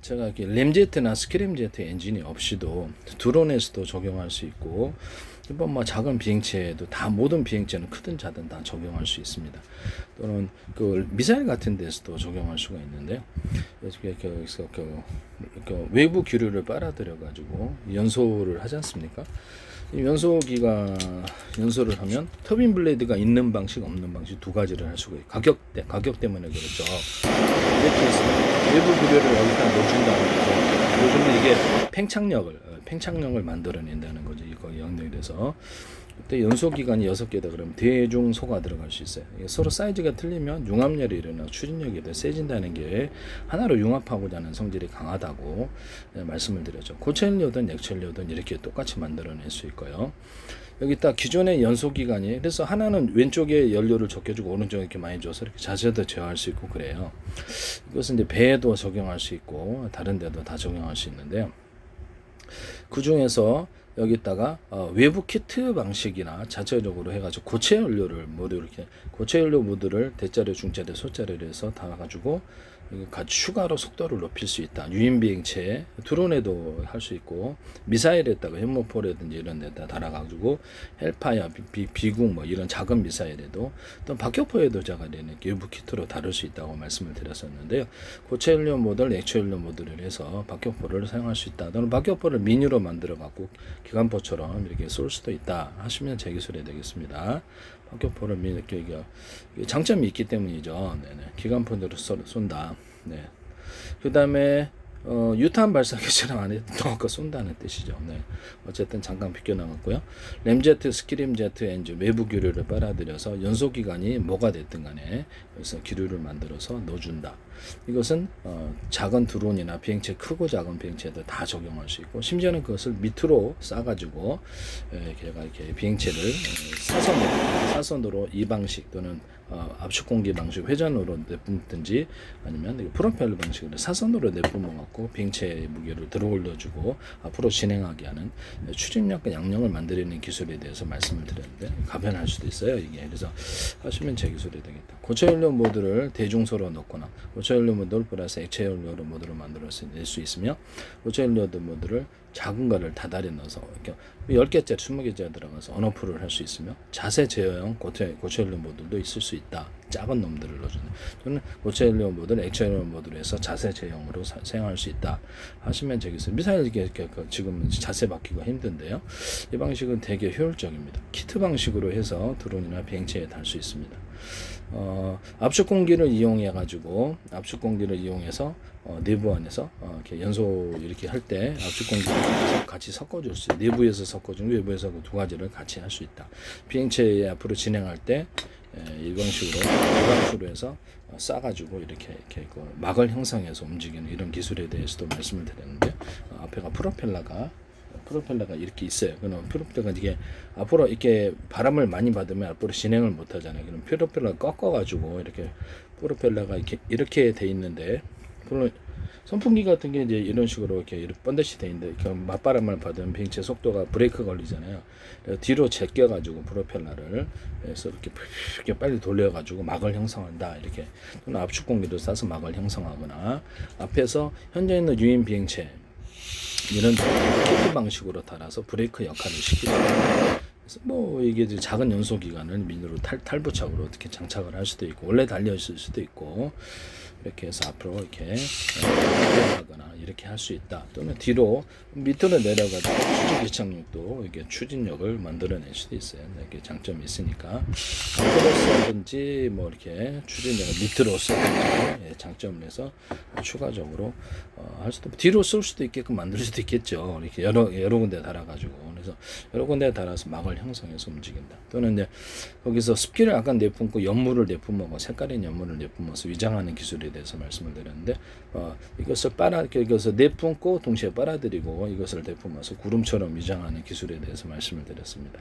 제가 이렇게 램제트나 스키램제트 엔진이 없이도 드론에서도 적용할 수 있고, 일반 뭐 작은 비행체에도 다 모든 비행체는 크든 작든 다 적용할 수 있습니다. 또는 그 미사일 같은 데서도 적용할 수가 있는데요. 그래서 그 외부 기류를 빨아들여 가지고 연소를 하지 않습니까? 이 연소를 하면 터빈 블레이드가 있는 방식, 없는 방식 두 가지를 할 수가 있어요. 가격 때문에 그렇죠. 이렇게 해서 외부 기류를 여기다 넣어준다는 거죠. 요즘은 이게 팽창력을 만들어낸다는 거죠. 이거 영역이 돼서. 그때 연소 기관이 6개다 그러면 대중소가 들어갈 수 있어요. 서로 사이즈가 틀리면 융합열이 일어나 추진력이 더 세진다는 게 하나로 융합하고자 하는 성질이 강하다고 말씀을 드렸죠. 고체 연료든 액체 연료든 이렇게 똑같이 만들어낼 수 있고요. 여기 딱 기존의 연소 기관이 그래서 하나는 왼쪽에 연료를 적게 주고 오른쪽에 이렇게 많이 줘서 이렇게 자재도 제어할 수 있고 그래요. 이것은 이제 배에도 적용할 수 있고 다른 데도 다 적용할 수 있는데요. 그 중에서 여기다가 외부 키트 방식이나 자체적으로 해가지고 고체 연료를 모두 이렇게 고체 연료 모드를 대자리, 중자리, 소자리를 해서 달아가지고 같이 추가로 속도를 높일 수 있다. 유인 비행체, 드론에도 할 수 있고 미사일에다가 현모포라든지 이런 데다 달아가지고 헬파야, 비궁 뭐 이런 작은 미사일에도 또 박격포에도 제가 외부 키트로 다룰 수 있다고 말씀을 드렸었는데요. 고체 연료 모드를 액체 연료 모드를 해서 박격포를 사용할 수 있다. 또는 박격포를 미니로 만들어 갖고 기관포처럼 이렇게 쏠 수도 있다 하시면 제 기술이 되겠습니다. 박격포를 이렇게 장점이 있기 때문이죠. 네네. 기관포대로 쏜다. 네. 그 다음에 유탄 발사기처럼 안에 넣고 쏜다는 뜻이죠. 네. 어쨌든 잠깐 비껴나갔고요. 램제트, 스키램제트 엔진 외부 기류를 빨아들여서 연소 기관이 뭐가 됐든 간에 그래서 기류를 만들어서 넣어준다. 이것은 작은 드론이나 비행체 크고 작은 비행체도 다 적용할 수 있고 심지어는 그것을 밑으로 싸가지고 이렇게 비행체를 사선으로 이 방식 또는 압축 공기 방식 회전으로 내뿜든지 아니면 프로펠러 방식으로 사선으로 내뿜어 갖고 비행체의 무게를 들어 올려주고 앞으로 진행하게 하는 추진력과 양력을 만들어내는 기술에 대해서 말씀을 드렸는데 가변할 수도 있어요. 이게 그래서 하시면 제 기술이 되겠다. 고체 연료 모드를 대중소로 넣거나 고체 연료 모드를 플러스 액체 연료 모드로 만들어서 낼 수 있으며 고체 연료 모드를 작은 거를 다달이 넣어서 이렇게 10개짜리 20개짜리 들어가서 언어프를 할 수 있으며 자세 제어형 고체 연료 모드도 있을 수 있다. 작은 놈들을 넣어주는 또는 고체 연료 모드를 액체 연료 모드로 해서 자세 제어형으로 사용할 수 있다 하시면 되겠어요. 미사일 지금 자세 바뀌기가 힘든데요. 이 방식은 되게 효율적입니다. 키트 방식으로 해서 드론이나 비행체에 달 수 있습니다. 압축 공기를 이용해서 내부 안에서 이렇게 연소 이렇게 할 때 압축 공기를 같이 섞어줄 수 있어요. 내부에서 섞어주고 외부에서 그 두 가지를 같이 할 수 있다. 비행체 앞으로 진행할 때 이런 식으로 해서 싸가지고 이렇게 그 막을 형성해서 움직이는 이런 기술에 대해서도 말씀을 드렸는데 앞에가 프로펠러가 이렇게 있어요. 그럼 프로펠러가 이게 앞으로 이렇게 바람을 많이 받으면 앞으로 진행을 못 하잖아요. 그럼 프로펠러 꺾어가지고 이렇게 프로펠러가 이렇게 돼 있는데 물론 선풍기 같은 게 이제 이런 식으로 이렇게 번듯이 돼 있는데 맞바람을 받으면 비행체 속도가 브레이크 걸리잖아요. 그래서 뒤로 제껴가지고 프로펠러를 해서 이렇게 빨리 돌려가지고 막을 형성한다. 이렇게 또는 압축 공기를 쏴서 막을 형성하거나 앞에서 현재 있는 유인 비행체 이런 키트 방식으로 달아서 브레이크 역할을 시키죠. 그래서 뭐 이게 작은 연소 기관을 민으로 탈부착으로 어떻게 장착을 할 수도 있고 원래 달려 있을 수도 있고 이렇게 해서 앞으로 이렇게 하거나 이렇게 할 수 있다. 또는 뒤로 밑으로 내려가지고 추진 기착력도 이게 추진력을 만들어낼 수도 있어요. 이렇게 장점이 있으니까 앞으로 쏘든지 뭐 이렇게 추진력을 밑으로 쏘든지 장점을 해서 추가적으로 할 수도 뒤로 쏠 수도 있게끔 만들 수도 있겠죠. 이렇게 여러 군데 달아가지고 그래서 여러 군데 달아서 막을 형성해서 움직인다. 또는 이제 거기서 습기를 약간 내뿜고 연물을 내뿜어서 색깔인 연물을 내뿜어서 위장하는 기술에 대해서 말씀을 드렸는데 이것을 내뿜고 동시에 빨아들이고 이것을 내뿜어서 구름처럼 위장하는 기술에 대해서 말씀을 드렸습니다.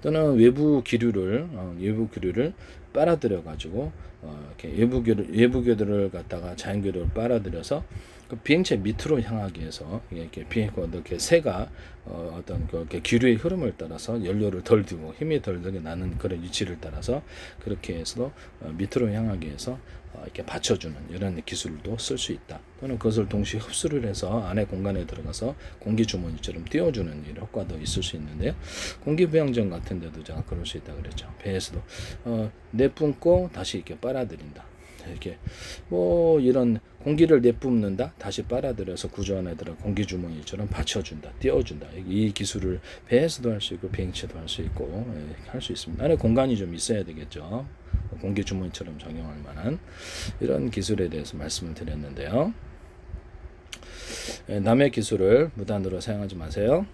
또는 외부 기류를 빨아들여 가지고 이렇게 외부 기류를 갖다가 자연 기류를 빨아들여서 그 비행체 밑으로 향하기 위해서 이렇게 이렇게 새가 어떤 그 기류의 흐름을 따라서 연료를 덜 들고 힘이 덜 들게 나는 그런 위치를 따라서 그렇게 해서 밑으로 향하기 위해서 이렇게 받쳐주는 이런 기술도 쓸 수 있다. 또는 그것을 동시에 흡수를 해서 안에 공간에 들어가서 공기 주머니처럼 띄워주는 이런 효과도 있을 수 있는데요. 공기부양전 같은 데도 제가 그럴 수 있다 그랬죠. 배에서도 내뿜고 다시 이렇게 빨아들인다. 이렇게 뭐 이런 공기를 내뿜는다, 다시 빨아들여서 구조 안에 들어 공기 주머니처럼 받쳐준다, 띄워준다. 이 기술을 배에서도 할 수 있고 비행체도 할 수 있고 할 수 있습니다. 안에 공간이 좀 있어야 되겠죠. 공기 주머니처럼 적용할 만한 이런 기술에 대해서 말씀을 드렸는데요. 남의 기술을 무단으로 사용하지 마세요.